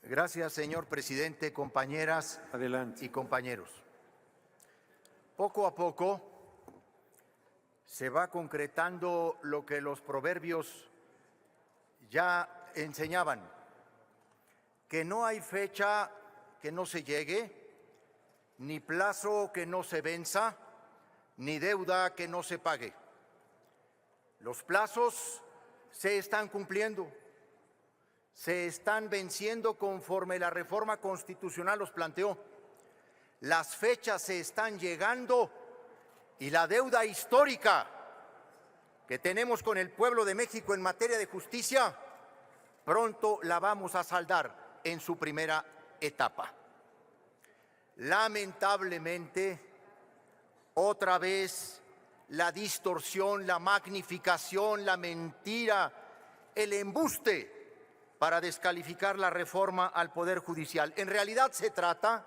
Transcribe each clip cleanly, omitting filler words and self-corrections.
Gracias, señor presidente, compañeras y compañeros. Poco a poco se va concretando lo que los proverbios ya enseñaban, que no hay fecha que no se llegue, ni plazo que no se venza, ni deuda que no se pague. Los plazos se están cumpliendo, se están venciendo conforme la reforma constitucional los planteó. Las fechas se están llegando y la deuda histórica que tenemos con el pueblo de México en materia de justicia, pronto la vamos a saldar en su primera etapa. Lamentablemente, otra vez la distorsión, la magnificación, la mentira, el embuste para descalificar la reforma al Poder Judicial. En realidad se trata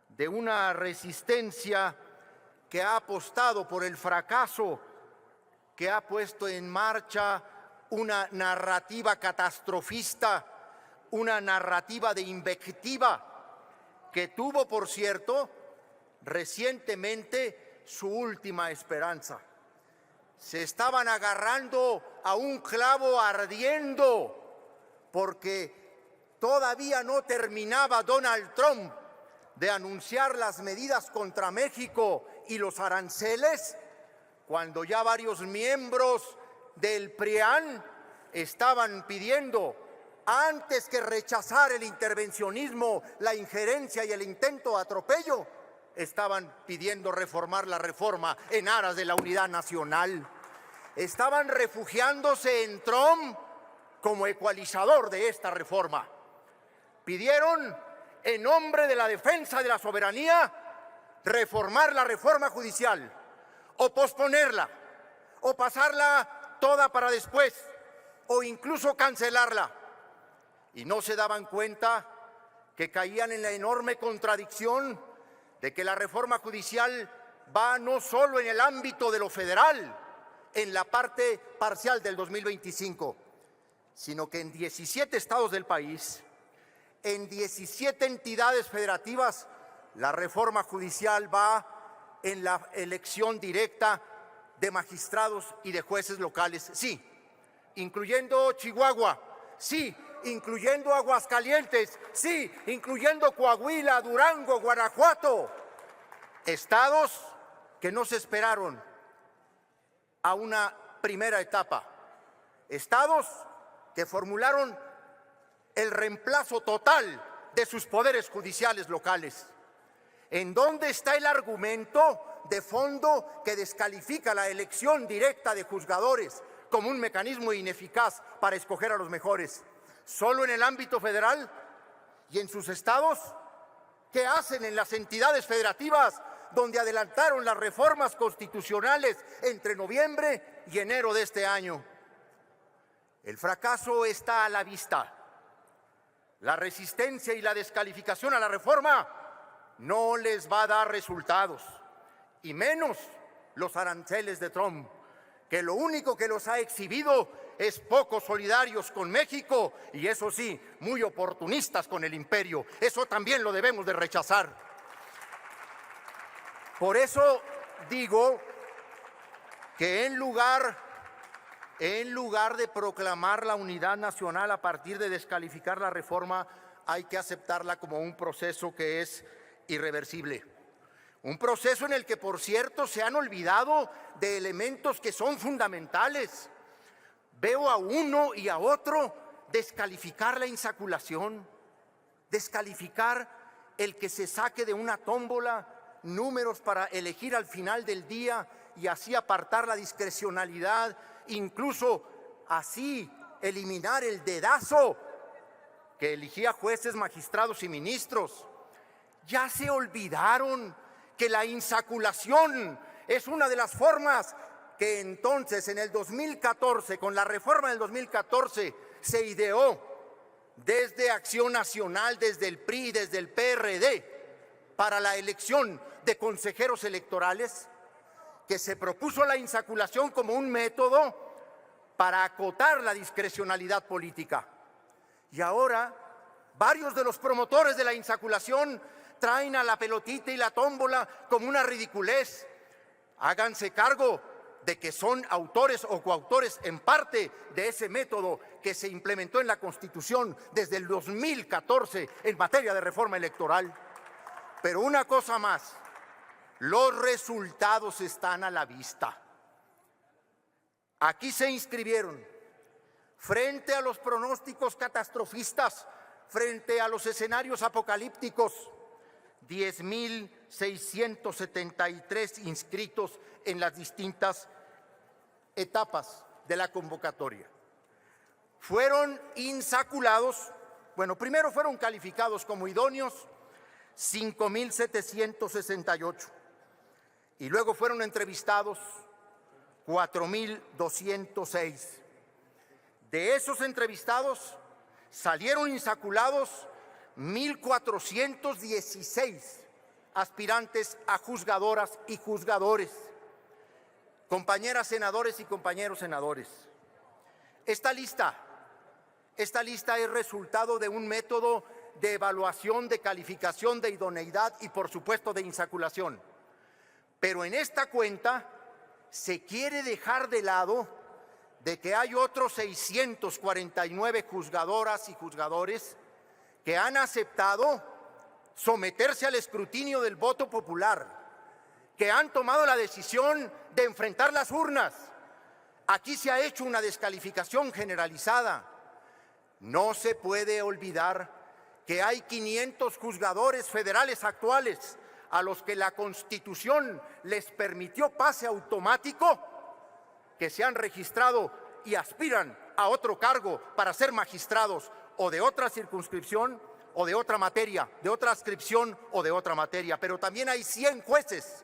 de una resistencia que ha apostado por el fracaso, que ha puesto en marcha una narrativa catastrofista, una narrativa de invectiva, que tuvo, por cierto, recientemente su última esperanza. Se estaban agarrando a un clavo ardiendo porque todavía no terminaba Donald Trump de anunciar las medidas contra México y los aranceles, cuando ya varios miembros del PRIAN estaban pidiendo, antes que rechazar el intervencionismo, la injerencia y el intento de atropello, estaban pidiendo reformar la reforma en aras de la unidad nacional. Estaban refugiándose en Trump como ecualizador de esta reforma. Pidieron, en nombre de la defensa de la soberanía, reformar la reforma judicial, o posponerla, o pasarla toda para después, o incluso cancelarla. Y no se daban cuenta que caían en la enorme contradicción de que la reforma judicial va no solo en el ámbito de lo federal, en la parte parcial del 2025, sino que en 17 estados del país, en 17 entidades federativas, la reforma judicial va en la elección directa de magistrados y de jueces locales, sí, incluyendo Chihuahua, sí, incluyendo Aguascalientes, sí, incluyendo Coahuila, Durango, Guanajuato, estados que no se esperaron a una primera etapa, estados que formularon el reemplazo total de sus poderes judiciales locales. ¿En dónde está el argumento de fondo que descalifica la elección directa de juzgadores como un mecanismo ineficaz para escoger a los mejores? ¿Solo en el ámbito federal y en sus estados? ¿Qué hacen en las entidades federativas donde adelantaron las reformas constitucionales entre noviembre y enero de este año? El fracaso está a la vista. La resistencia y la descalificación a la reforma no les va a dar resultados, y menos los aranceles de Trump, que lo único que los ha exhibido es poco solidarios con México y, eso sí, muy oportunistas con el imperio. Eso también lo debemos de rechazar. Por eso digo que en lugar de proclamar la unidad nacional a partir de descalificar la reforma, hay que aceptarla como un proceso que es irreversible. Un proceso en el que, por cierto, se han olvidado de elementos que son fundamentales. Veo a uno y a otro descalificar la insaculación, descalificar el que se saque de una tómbola números para elegir al final del día y así apartar la discrecionalidad, incluso así eliminar el dedazo que elegía jueces, magistrados y ministros. Ya se olvidaron que la insaculación es una de las formas que entonces en el 2014, con la reforma del 2014, se ideó desde Acción Nacional, desde el PRI, desde el PRD, para la elección de consejeros electorales, que se propuso la insaculación como un método para acotar la discrecionalidad política. Y ahora Varios de los promotores de la insaculación traen a la pelotita y la tómbola como una ridiculez. Háganse cargo de que son autores o coautores en parte de ese método que se implementó en la Constitución desde el 2014 en materia de reforma electoral. Pero una cosa más, los resultados están a la vista. Aquí se inscribieron, frente a los pronósticos catastrofistas, frente a los escenarios apocalípticos, 10,673 inscritos en las distintas etapas de la convocatoria. Fueron insaculados, primero fueron calificados como idóneos 5,768 y luego fueron entrevistados 4,206. De esos entrevistados salieron insaculados 1,416 aspirantes a juzgadoras y juzgadores, compañeras senadores y compañeros senadores. Esta lista es resultado de un método de evaluación, de calificación, de idoneidad y, por supuesto, de insaculación. Pero en esta cuenta se quiere dejar de lado de que hay otros 649 juzgadoras y juzgadores que han aceptado someterse al escrutinio del voto popular, que han tomado la decisión de enfrentar las urnas. Aquí se ha hecho una descalificación generalizada. No se puede olvidar que hay 500 juzgadores federales actuales a los que la Constitución les permitió pase automático, que se han registrado y aspiran a otro cargo para ser magistrados o de otra circunscripción o de otra materia, de otra adscripción o de otra materia. Pero también hay 100 jueces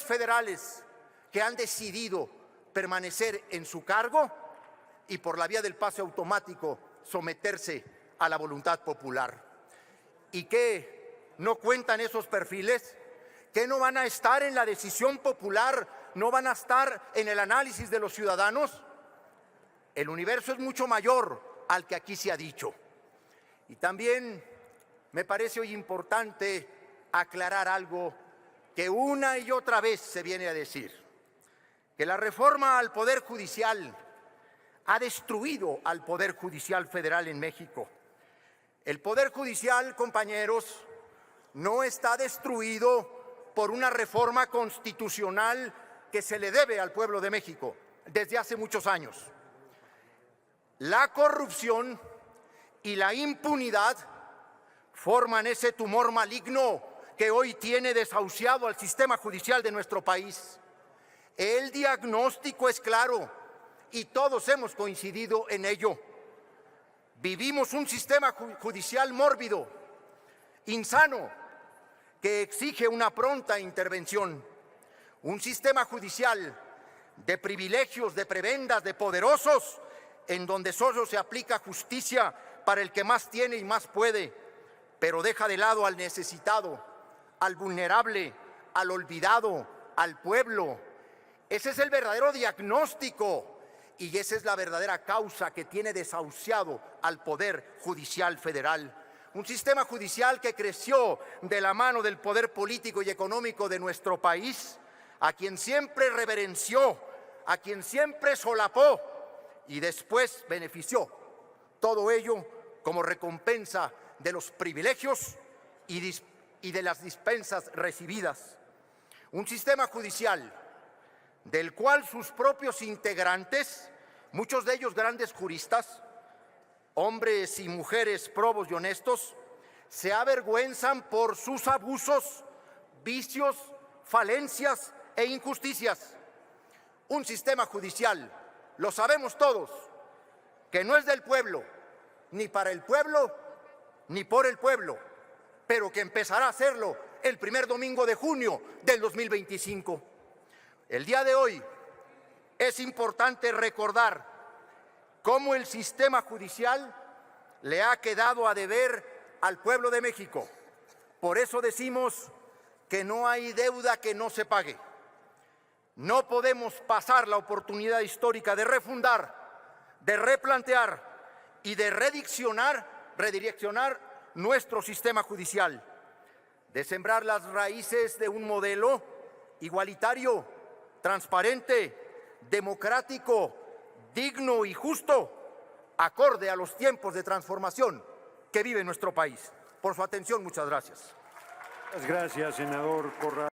federales que han decidido permanecer en su cargo y por la vía del pase automático someterse a la voluntad popular. ¿Y qué no cuentan esos perfiles? ¿Que no van a estar en la decisión popular? ¿No van a estar en el análisis de los ciudadanos? El universo es mucho mayor al que aquí se ha dicho. Y también me parece hoy importante aclarar algo que una y otra vez se viene a decir, que la reforma al Poder Judicial ha destruido al Poder Judicial Federal en México. El Poder Judicial, compañeros, no está destruido por una reforma constitucional que se le debe al pueblo de México desde hace muchos años. La corrupción y la impunidad forman ese tumor maligno que hoy tiene desahuciado al sistema judicial de nuestro país. El diagnóstico es claro y todos hemos coincidido en ello. Vivimos un sistema judicial mórbido, insano, que exige una pronta intervención. Un sistema judicial de privilegios, de prebendas, de poderosos, en donde solo se aplica justicia para el que más tiene y más puede, pero deja de lado al necesitado, al vulnerable, al olvidado, al pueblo. Ese es el verdadero diagnóstico y esa es la verdadera causa que tiene desahuciado al Poder Judicial Federal. Un sistema judicial que creció de la mano del poder político y económico de nuestro país, a quien siempre reverenció, a quien siempre solapó y después benefició. Todo ello como recompensa de los privilegios y de las dispensas recibidas. Un sistema judicial del cual sus propios integrantes, muchos de ellos grandes juristas, hombres y mujeres probos y honestos, se avergüenzan por sus abusos, vicios, falencias e injusticias. Un sistema judicial, lo sabemos todos, que no es del pueblo, ni para el pueblo, ni por el pueblo, pero que empezará a hacerlo el primer domingo de junio del 2025. El día de hoy es importante recordar cómo el sistema judicial le ha quedado a deber al pueblo de México. Por eso decimos que no hay deuda que no se pague. No podemos pasar la oportunidad histórica de refundar, de replantear y de rediccionar redireccionar nuestro sistema judicial, de sembrar las raíces de un modelo igualitario, transparente, democrático, digno y justo, acorde a los tiempos de transformación que vive nuestro país. Por su atención, muchas gracias. Muchas gracias, senador Corral.